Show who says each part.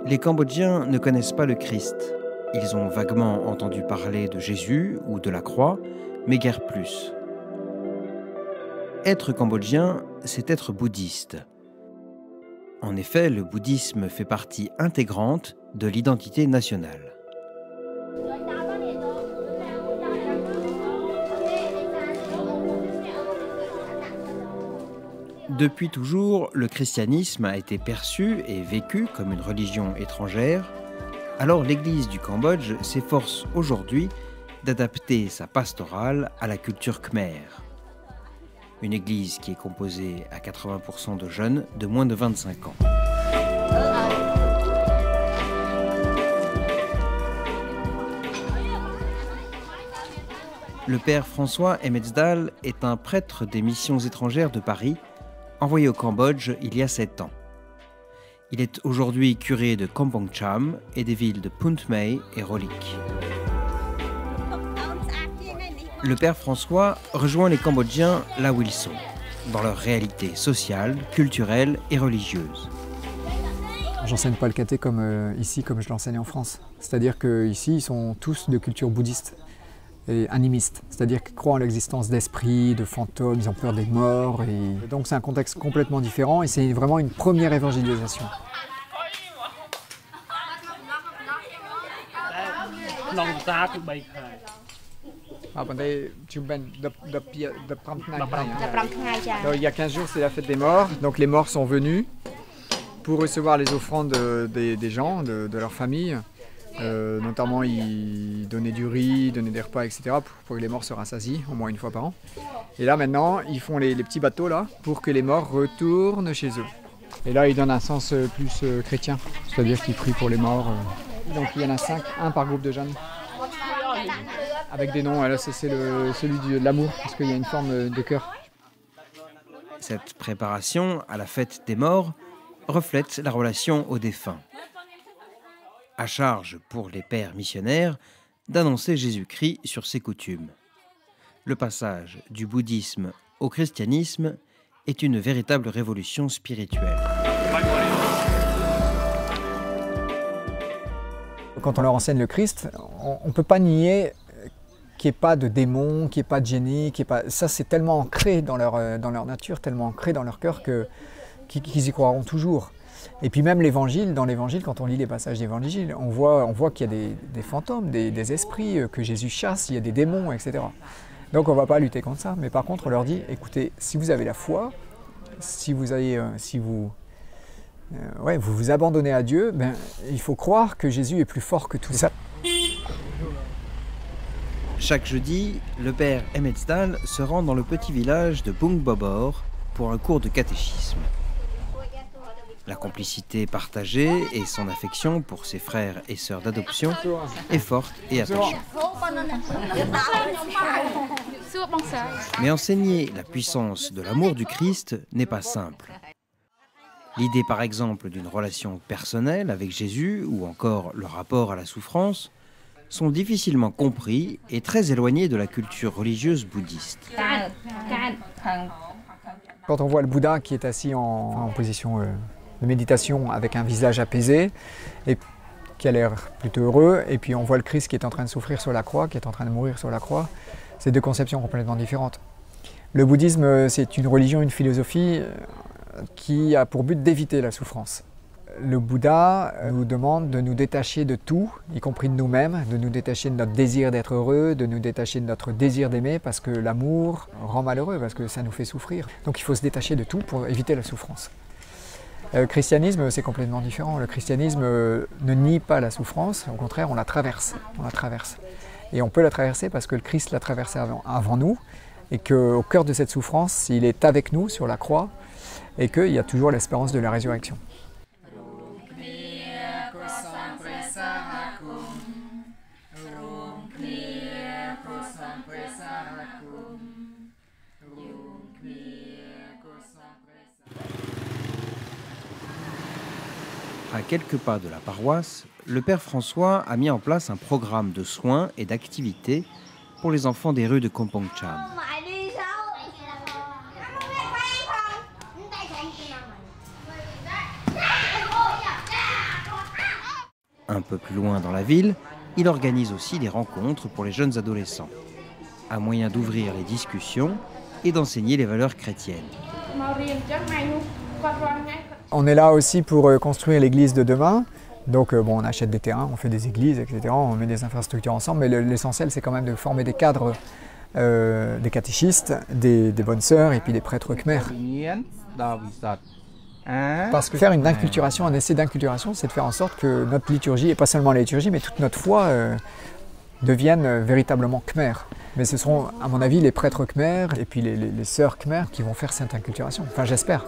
Speaker 1: Les Cambodgiens ne connaissent pas le Christ. Ils ont vaguement entendu parler de Jésus ou de la croix, mais guère plus. Être cambodgien, c'est être bouddhiste. En effet, le bouddhisme fait partie intégrante de l'identité nationale. Depuis toujours, le christianisme a été perçu et vécu comme une religion étrangère. Alors l'Église du Cambodge s'efforce aujourd'hui d'adapter sa pastorale à la culture khmer. Une église qui est composée à 80% de jeunes de moins de 25 ans. Le père François Emmetsdal est un prêtre des missions étrangères de Paris, envoyé au Cambodge il y a 7 ans. Il est aujourd'hui curé de Kampong Cham et des villes de Punt May et Rolik. Le père François rejoint les Cambodgiens là où ils sont, dans leur réalité sociale, culturelle et religieuse.
Speaker 2: J'enseigne pas le caté comme ici, comme je l'enseigne en France. C'est-à-dire qu'ici, ils sont tous de culture bouddhiste et animiste. C'est-à-dire qu'ils croient en l'existence d'esprits, de fantômes, ils ont peur des morts. Et donc c'est un contexte complètement différent et c'est vraiment une première évangélisation. Il y a 15 jours, c'est la fête des morts. Donc les morts sont venus pour recevoir les offrandes des gens, de leur famille. Notamment, ils donnaient du riz, donnaient des repas, etc. pour que les morts se rassasient, au moins une fois par an. Et là, maintenant, ils font les petits bateaux là pour que les morts retournent chez eux. Et là, ils donnent un sens plus chrétien, c'est-à-dire qu'ils prient pour les morts. Donc il y en a 5, un par groupe de jeunes. Avec des noms, là c'est celui de l'amour, parce qu'il y a une forme de cœur.
Speaker 1: Cette préparation à la fête des morts reflète la relation aux défunts. À charge pour les pères missionnaires d'annoncer Jésus-Christ sur ses coutumes. Le passage du bouddhisme au christianisme est une véritable révolution spirituelle.
Speaker 2: Quand on leur enseigne le Christ, on ne peut pas nier qu'il n'y ait pas de démons, qu'il n'y ait pas de génie, ça c'est tellement ancré dans leur nature, tellement ancré dans leur cœur qu'ils y croiront toujours. Et puis même l'évangile, dans l'évangile, quand on lit les passages d'évangile, on voit qu'il y a des fantômes, des esprits que Jésus chasse, il y a des démons, etc. Donc on ne va pas lutter contre ça, mais par contre on leur dit, écoutez, si vous avez la foi, si vous vous abandonnez à Dieu, il faut croire que Jésus est plus fort que tout ça.
Speaker 1: Chaque jeudi, le père Emmetsdal se rend dans le petit village de Bung Bobor pour un cours de catéchisme. La complicité partagée et son affection pour ses frères et sœurs d'adoption est forte et attachante. Mais enseigner la puissance de l'amour du Christ n'est pas simple. L'idée par exemple d'une relation personnelle avec Jésus ou encore le rapport à la souffrance sont difficilement compris et très éloignés de la culture religieuse bouddhiste.
Speaker 2: Quand on voit le Bouddha qui est assis en position de méditation avec un visage apaisé et qui a l'air plutôt heureux, et puis on voit le Christ qui est en train de souffrir sur la croix, qui est en train de mourir sur la croix, c'est deux conceptions complètement différentes. Le bouddhisme, c'est une religion, une philosophie qui a pour but d'éviter la souffrance. Le Bouddha nous demande de nous détacher de tout, y compris de nous-mêmes, de nous détacher de notre désir d'être heureux, de nous détacher de notre désir d'aimer, parce que l'amour rend malheureux, parce que ça nous fait souffrir. Donc il faut se détacher de tout pour éviter la souffrance. Le christianisme, c'est complètement différent. Le christianisme ne nie pas la souffrance, au contraire, on la traverse. Et on peut la traverser parce que le Christ l'a traversée avant nous, et qu'au cœur de cette souffrance, il est avec nous sur la croix, et qu'il y a toujours l'espérance de la résurrection.
Speaker 1: À quelques pas de la paroisse, le père François a mis en place un programme de soins et d'activités pour les enfants des rues de Kampong Cham. Un peu plus loin dans la ville, il organise aussi des rencontres pour les jeunes adolescents, un moyen d'ouvrir les discussions et d'enseigner les valeurs chrétiennes.
Speaker 2: On est là aussi pour construire l'église de demain. Donc on achète des terrains, on fait des églises, etc. On met des infrastructures ensemble, mais l'essentiel c'est quand même de former des cadres, des catéchistes, des bonnes sœurs et puis des prêtres khmers. Parce que faire une inculturation, un essai d'inculturation, c'est de faire en sorte que notre liturgie, et pas seulement la liturgie, mais toute notre foi devienne véritablement khmer. Mais ce seront, à mon avis, les prêtres khmers et puis les sœurs khmers qui vont faire cette inculturation. Enfin, j'espère.